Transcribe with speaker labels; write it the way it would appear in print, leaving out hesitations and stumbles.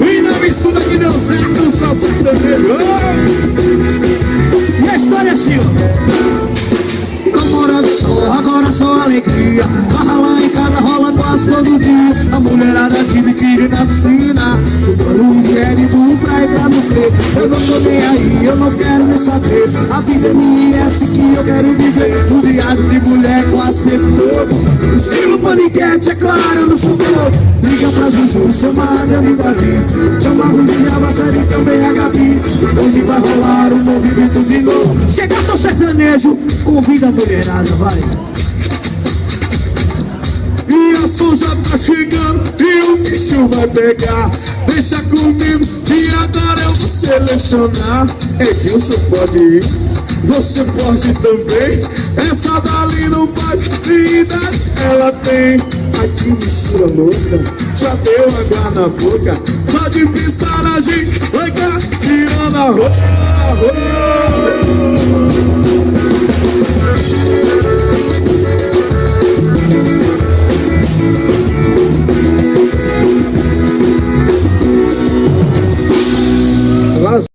Speaker 1: E na mistura que deu certo, só sertanejo.
Speaker 2: E a história é assim, ó. Namorando só, agora só alegria. Barra lá em casa, rola quase todo dia. A mulherada de biquíni na piscina, tomando gênero pra ir pra morrer. Eu não tô nem aí, eu não quero nem saber. A vida é minha, é assim que eu quero viver. Um viado de mulher quase o tempo todo. Estilo paniquete, é claro, eu não sou bobo. Liga pra Juju, chama a minha amiga aqui. Chama a Ruminha, a série também a Gabi. Hoje vai rolar um movimento de novo. Chega seu sertanejo, convida a mulherada, vai.
Speaker 1: E a som já tá chegando e o bicho vai pegar. Deixa comigo que agora eu vou selecionar. Edilson pode ir, você pode também. Essa dali não pode vir, ela tem. Aqui mistura louca, já deu água na boca. Só de pensar a gente vai cá tirando a roupa.